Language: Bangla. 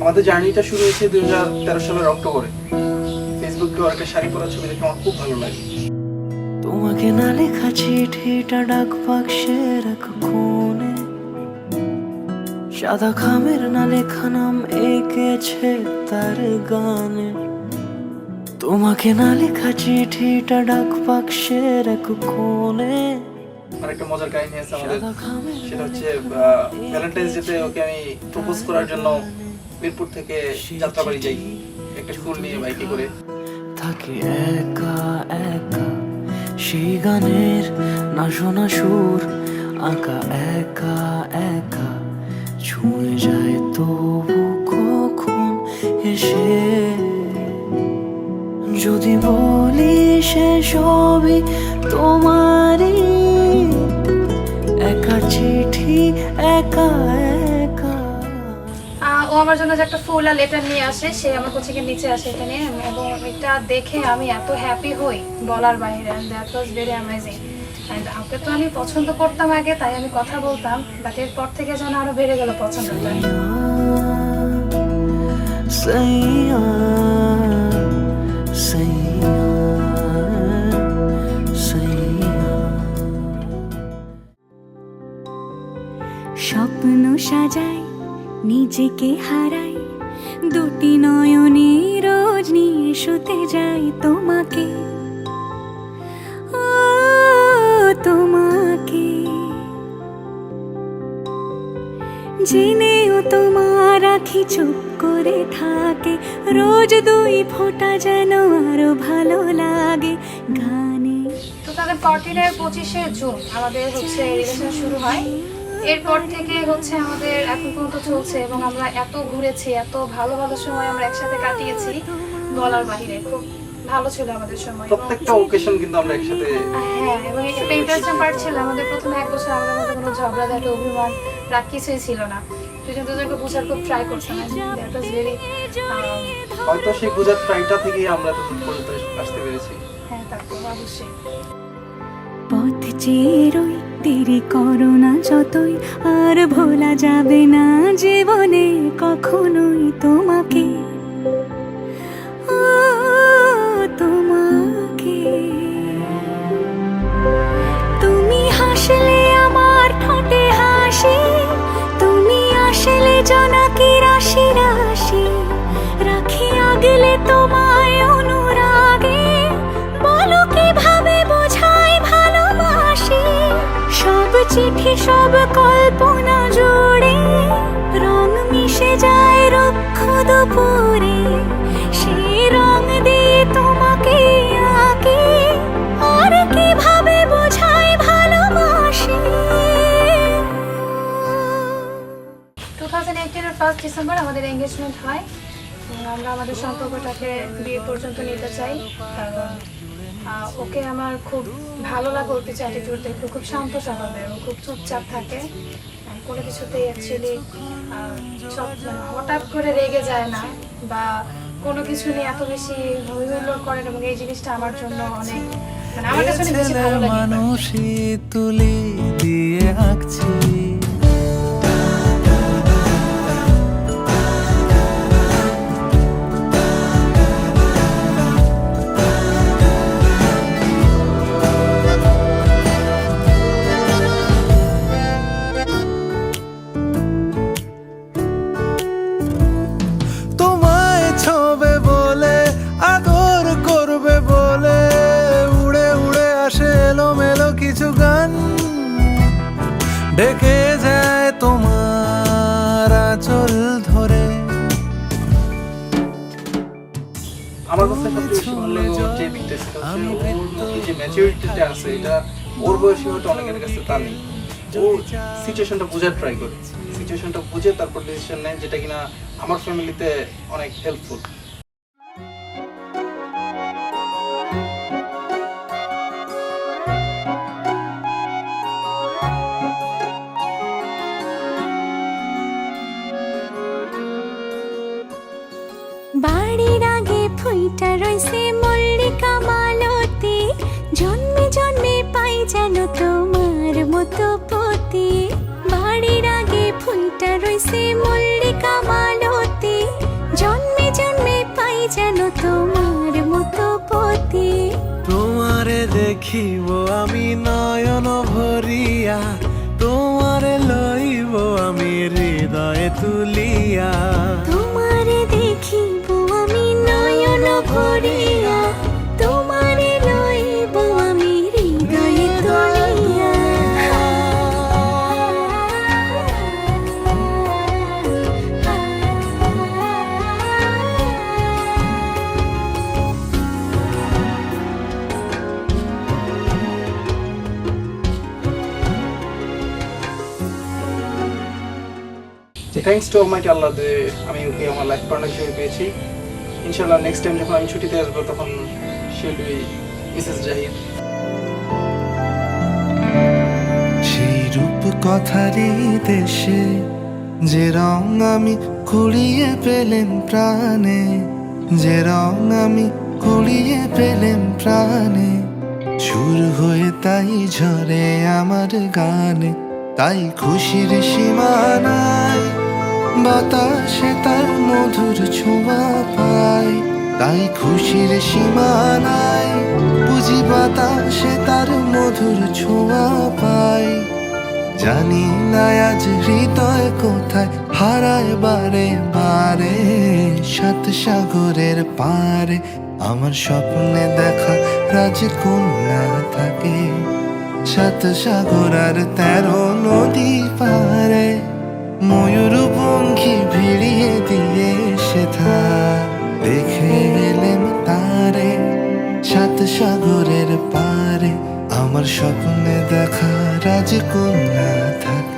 আমাদের জার্নিটা শুরু হয়েছে 2013 সালের অক্টোবরে। ফেসবুকে ওর একটা শাড়ি পরা ছবি দেখে আমার খুব ভালো লাগে। তোমাকে না লেখা চিঠিটা ডাক বাক্সের এক কোণে, সাদা খামের না লেখা নাম এঁকেছে তার গানে। তোমাকে না লেখা চিঠিটা ডাক বাক্সের এক কোণে। আর একটা মজার কাহিনী আছে আমাদের, সেটা হচ্ছে ভ্যালেন্টাইন্স ডেতে ওকে আমি প্রপোজ করার জন্য মিরপুর থেকে যাত্রাবাড়ি যাই একটা ফুল নিয়ে বাইকে করে। থাকি একা একা সেই গানের না শোনা সুর, আঁকা একা একা ছুঁয়ে যায় তবু কখন এসে। যদি বলি সে সবই তোমারই, একা চিঠি একা একা। ও আমার জন্য যে একটা ফুল আর লেটার নিয়ে আসে, সে আমার কোচিংয়ের নিচে আসে এখানে, এবং এটা দেখে আমি এত হ্যাপি হই বলার বাইরে। And that was very amazing. And okay তো আমি পছন্দ করতাম আগে, তাই আমি কথা বলতাম, বাট এরপর থেকে যেন আরো বেড়ে গেল পছন্দটা। সইয়া সইয়া সইয়া। স্বপ্ন সাজাই নিজেকে হারাই, দুটি নয়নে রোজ নিয়ে শুতে যাই তোমাকে, ও তোমাকে। জেনেও তোমার আখি চুপ করে থাকে, রোজ দুই ফোঁটা যেন আরো ভালো লাগে গানে। 2014 এর 25শে জুন আমাদের হচ্ছে রিলেশন শুরু হয়। এরপর থেকে হচ্ছে আমাদের এখন পর্যন্ত চলছে, এবং আমরা এত ঘুরেছি, এত ভালো ভালো সময় আমরা একসাথে কাটিয়েছি বলার বাহিরে। খুব ভালো ছিল আমাদের সময়। প্রত্যেকটা ওকেশন কিন্তু আমরা একসাথে। হ্যাঁ, এবং একটা ইন্টারেস্টিং পার্ট ছিল, আমাদের প্রথম 1 বছর আমাদের মধ্যে কোনো ঝগড়া ঝাঁটি অভিমান রাগ কিছুই ছিল না। দুজন দুজনকে বোঝার খুব ট্রাই করতাম। দ্যাট ওয়াজ ভেরি, হয়তো সেই বোঝার ট্রাইটা থেকেই আমরা তো পর্যন্ত আসতে পেরেছি। হ্যাঁ তারপর অবশ্যই পথ চেরোই দেরি করো না যতই, আর ভোলা যাবে না জীবনে কখনোই তোমাকে, ও তোমাকে। তুমি হাসলে আমার ঠোঁটে হাসি, তুমি আসলে জোনাকি রাশি রাশি, রাখি আগলে তোমায় অনুরাগে, বলো কিভাবে বোঝাই ভালোবাসি। সব চিঠি সব কল্পনা জুড়ে রং মিশে যায় রুক্ষ দুপুরে, সেই রং দিয়ে তোমাকে আঁকি, আর কিভাবে বোঝাই ভালোবাসি। 2018 এর 1 ডিসেম্বর আমাদের এঙ্গেজমেন্ট হয়। আমরা আমাদের সম্পর্কটাকে বিয়ে পর্যন্ত নিতে চাই, কারণ ওকে আমার খুব ভালো লাগে। ওর কিছু অ্যাটিটিউড দেখে খুব শান্ত স্বভাবের, ও খুব চুপচাপ থাকে, কোনো কিছুতেই অ্যাকচুয়ালি হঠাৎ করে রেগে যায় না, বা কোনো কিছু নিয়ে এত বেশি হইহুল্লোড় করেন, এবং এই জিনিসটা আমার জন্য অনেক, মানে আমার কাছে অনেক বেশি ভালো লাগে। মানুষই তুলি দিয়ে আঁকছি, তোমায় ছোবে বলে আদর করবে বলে, উড়ে উড়ে আসে এলোমেলো কিছু গান, ডেকে যায় তোমার আঁচল ধরে। আমার কাছে সবচেয়ে বেশি ভালো লাগে ওর যে দিকটা, সেটা হচ্ছে ওর যে ম্যাচুরিটিটা আছে, এটা ওর বয়সী হয়তো অনেকের কাছে তা নেই। ও সিচুয়েশনটা বোঝার ট্রাই করে, সিচুয়েশনটা বুঝে তারপর ডিসিশন নেয়, যেটা কিনা আমার ফ্যামিলিতে অনেক হেল্পফুল। বাড়ির আগে ফুইটা রইছে মল্লিকা মালতী, জন্মে জন্মে পাই যেন তোমার মতো পতি। বাড়ির আগে ফুইটা রইছে মল্লিকা মালতী, দেখিব আমি নয়ন ভরিয়া, তোমারে লইব আমি হৃদয়ে তুলিয়া। তোমারে দেখিব আমি নয়ন ভরিয়া, তোমারে লইব আমি হৃদয়ে তুলিয়া। থ্যাঙ্কস টু অলমাইটি আল্লাহ যে আমি ওকে আমার লাইফ পার্টনার হিসেবে পেয়েছি। ইনশাআল্লাহ নেক্সট টাইম যখন আমি ছুটিতে আসবো তখন she will be Mrs Zahid. সেই রূপ কথারই দেশে যে রং আমি কুড়িয়ে পেলেম প্রাণে, যে রং আমি কুড়িয়ে পেলেম প্রাণে। সুর হয়ে তাই ঝরে আমার গানে, তাই খুশির সীমানায় বাতাসে তার মধুর ছোঁয়া পাই। তাই খুশির সীমানায় বুঝি বাতাসে তার মধুর ছোঁয়া পাই। জানি না আজ হৃদয় কোথায় হারায় বারে বারে, সাত সাগরের পারে আমার স্বপ্নে দেখা রাজকন্যা থাকে। সাত সাগর আর 13 নদী পারে, ময়ূর পঙ্খী ভিড়িয়ে দিয়ে সেথা দেখে এলেম তারে। সাত সাগরের পারে আমার স্বপ্নে দেখা রাজকন্যা থাকে।